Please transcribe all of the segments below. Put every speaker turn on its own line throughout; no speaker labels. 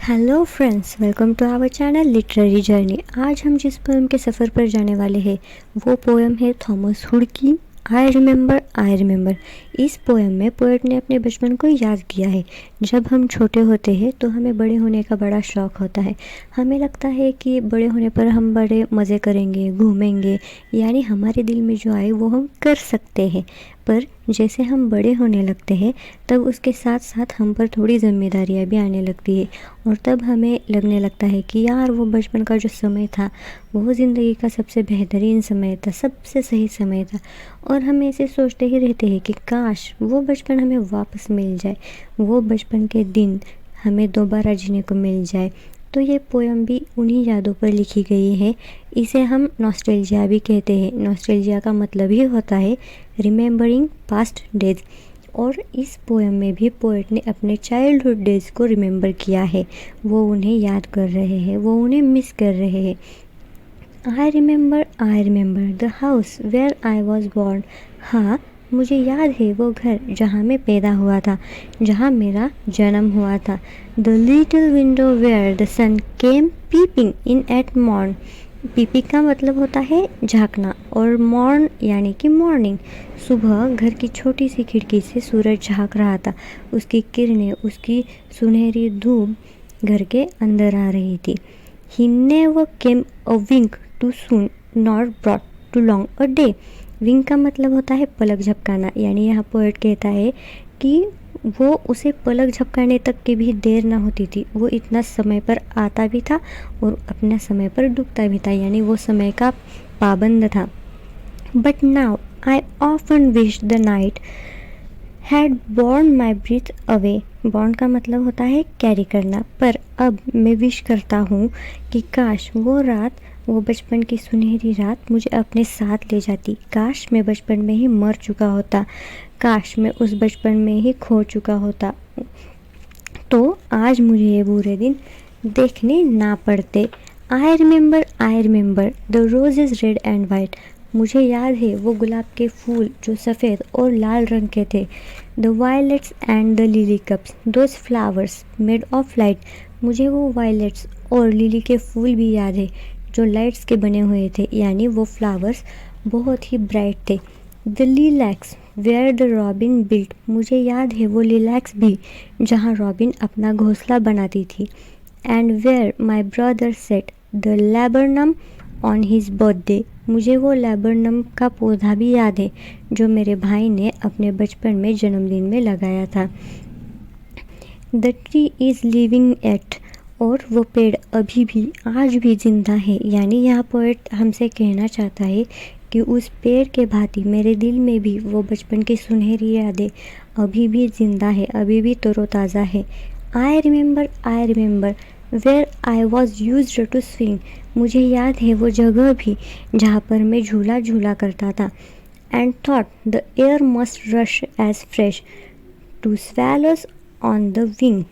Hello friends, welcome to our channel literary journey. आज हम जिस पोएम के सफ़र पर जाने वाले हैं वो पोएम है थॉमस हुड की आई रिमेंबर आई रिमेंबर। इस पोएम में पोएट ने अपने बचपन को याद किया है। जब हम छोटे होते हैं तो हमें बड़े होने का बड़ा शौक़ होता है। हमें लगता है कि बड़े होने पर हम बड़े मज़े करेंगे, घूमेंगे, यानी हमारे दिल में जो आए वो हम कर सकते हैं। पर जैसे हम बड़े होने लगते हैं तब उसके साथ साथ हम पर थोड़ी ज़िम्मेदारियाँ भी आने लगती है और तब हमें लगने लगता है कि यार वो बचपन का जो समय था वो ज़िंदगी का सबसे बेहतरीन समय था, सबसे सही समय था। और हम ऐसे सोचते ही रहते हैं कि काश वो बचपन हमें वापस मिल जाए, वो बचपन के दिन हमें दोबारा जीने को मिल जाए। तो ये पोएम भी उन्हीं यादों पर लिखी गई है। इसे हम नॉस्टैल्जिया भी कहते हैं। नॉस्टैल्जिया का मतलब ही होता है रिमेंबरिंग पास्ट डेज। और इस पोएम में भी पोएट ने अपने चाइल्डहुड डेज़ को रिमेंबर किया है। वो उन्हें याद कर रहे हैं, वो उन्हें मिस कर रहे हैं। I remember the house where I was born. हाँ, मुझे याद है वो घर जहाँ मैं पैदा हुआ था, जहाँ मेरा जन्म हुआ था। The little window where the sun came peeping in at morn. पीपी का मतलब होता है झांकना और मॉर्न यानी कि मॉर्निंग। सुबह घर की छोटी सी खिड़की से सूरज झांक रहा था। उसकी किरणें, उसकी सुनहरी धूप घर के अंदर आ रही थी। He never came a wink too soon nor brought too long a day। Wing का मतलब होता है पलक झपकाना, यानी यहाँ पोएट कहता है कि वो उसे पलक झपकाने तक की भी देर ना होती थी। वो इतना समय पर आता भी था और अपना समय पर डूबता भी था, यानी वो समय का पाबंद था। But now I often wish the night had borne my breath away. Borne का मतलब होता है कैरी करना। पर अब मैं विश करता हूँ कि काश वो रात, वो बचपन की सुनहरी रात मुझे अपने साथ ले जाती। काश मैं बचपन में ही मर चुका होता, काश मैं उस बचपन में ही खो चुका होता, तो आज मुझे ये बुरे दिन देखने ना पड़ते। I remember the rose is red and white. मुझे याद है वो गुलाब के फूल जो सफ़ेद और लाल रंग के थे। The violets and the lily cups those flowers made of light. मुझे वो वायलेट्स और लिली के फूल भी याद है जो लाइट्स के बने हुए थे, यानी वो फ्लावर्स बहुत ही ब्राइट थे। The lilacs where the robin built. मुझे याद है वो लिलैक्स भी जहाँ रॉबिन अपना घोंसला बनाती थी। And where my brother set the laburnum on his birthday. मुझे वो लैबरनम का पौधा भी याद है जो मेरे भाई ने अपने बचपन में जन्मदिन में लगाया था। The tree is living at. और वो पेड़ अभी भी आज भी जिंदा है, यानी यह पोएट हमसे कहना चाहता है कि उस पेड़ के भांति मेरे दिल में भी वो बचपन की सुनहरी यादें अभी भी जिंदा है, अभी भी तरोताज़ा है। I remember where I was used to swing. मुझे याद है वो जगह भी जहाँ पर मैं झूला झूला करता था। And thought the air must rush as fresh to swallows on the wing.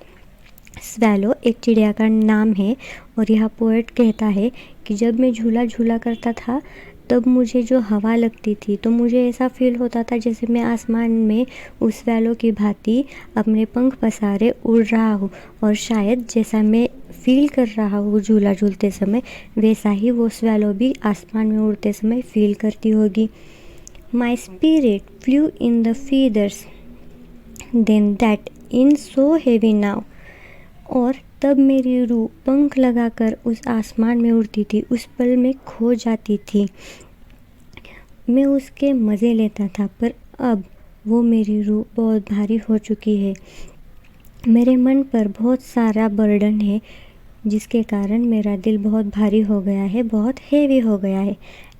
Swallow एक चिड़िया का नाम है और यह पोएट कहता है कि जब मैं झूला झूला करता था तब मुझे जो हवा लगती थी तो मुझे ऐसा फील होता था जैसे मैं आसमान में उस स्वैलो की भांति अपने पंख पसारे उड़ रहा हूँ। और शायद जैसा मैं फील कर रहा हूँ झूला झूलते समय, वैसा ही वो स्वैलो भी आसमान में उड़ते समय फील करती होगी। My spirit flew in the feathers then that in so heavy now. और तब मेरी रूह पंख लगाकर उस आसमान में उड़ती थी, उस पल में खो जाती थी, मैं उसके मज़े लेता था। पर अब वो मेरी रूह बहुत भारी हो चुकी है। मेरे मन पर बहुत सारा बर्डन है जिसके कारण मेरा दिल बहुत भारी हो गया है, बहुत हेवी हो गया है।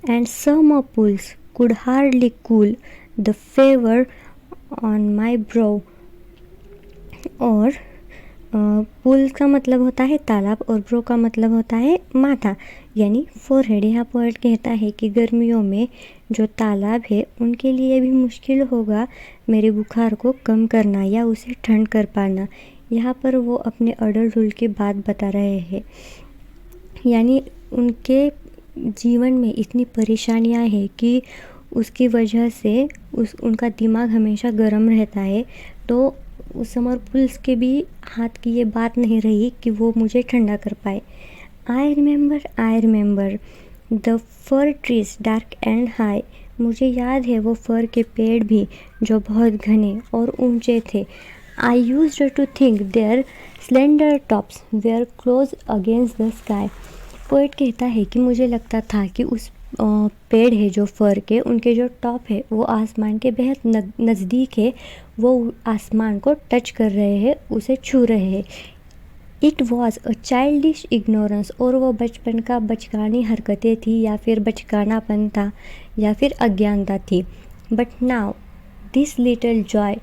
And summer pools could hardly cool the fever on my brow. और पुल का मतलब होता है तालाब और ब्रो का मतलब होता है माथा, यानी फोरहेड। यहाँ पोएट कहता है कि गर्मियों में जो तालाब है उनके लिए भी मुश्किल होगा मेरे बुखार को कम करना या उसे ठंड कर पाना। यहाँ पर वो अपने अडल्टहुड की बात बता रहे हैं, यानी उनके जीवन में इतनी परेशानियाँ हैं कि उसकी वजह से उनका दिमाग हमेशा गर्म रहता है। तो उस समर पुल्स के भी हाथ की ये बात नहीं रही कि वो मुझे ठंडा कर पाए। I remember the fir trees dark and high. मुझे याद है वो फर के पेड़ भी जो बहुत घने और ऊंचे थे। I used to think their slender tops were close against the sky. Poet कहता है कि मुझे लगता था कि उस पेड़ है जो फर के, उनके जो टॉप है वो आसमान के बेहद नज़दीक है, वो आसमान को टच कर रहे हैं, उसे छू रहे हैं। It was a childish ignorance, और वो बचपन का बचकानी हरकतें थी या फिर बचकानापन था या फिर अज्ञानता थी। But now this little joy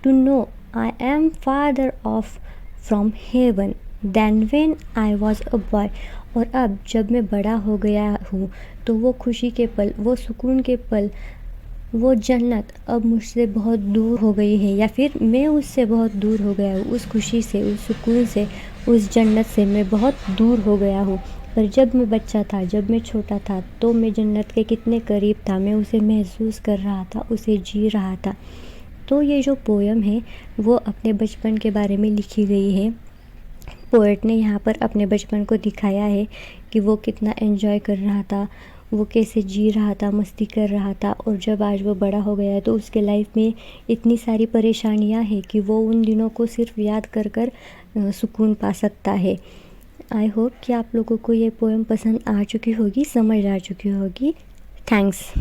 to know I am farther off from heaven then when I was a boy. और अब जब मैं बड़ा हो गया हूँ तो वो खुशी के पल, वो सुकून के पल, वो जन्नत अब मुझसे बहुत दूर हो गई है, या फिर मैं उससे बहुत दूर हो गया हूँ। उस खुशी से, उस सुकून से, उस जन्नत से मैं बहुत दूर हो गया हूँ। पर जब मैं बच्चा था, जब मैं छोटा था, तो मैं जन्नत के कितने करीब था, मैं उसे महसूस कर रहा था, उसे जी रहा था। तो ये जो पोयम है वो अपने बचपन के बारे में लिखी गई है। पोएट ने यहाँ पर अपने बचपन को दिखाया है कि वो कितना एंजॉय कर रहा था, वो कैसे जी रहा था, मस्ती कर रहा था, और जब आज वो बड़ा हो गया है तो उसके लाइफ में इतनी सारी परेशानियाँ हैं कि वो उन दिनों को सिर्फ याद कर कर सुकून पा सकता है। आई होप कि आप लोगों को ये पोएम पसंद आ चुकी होगी, समझ आ चुकी होगी। थैंक्स।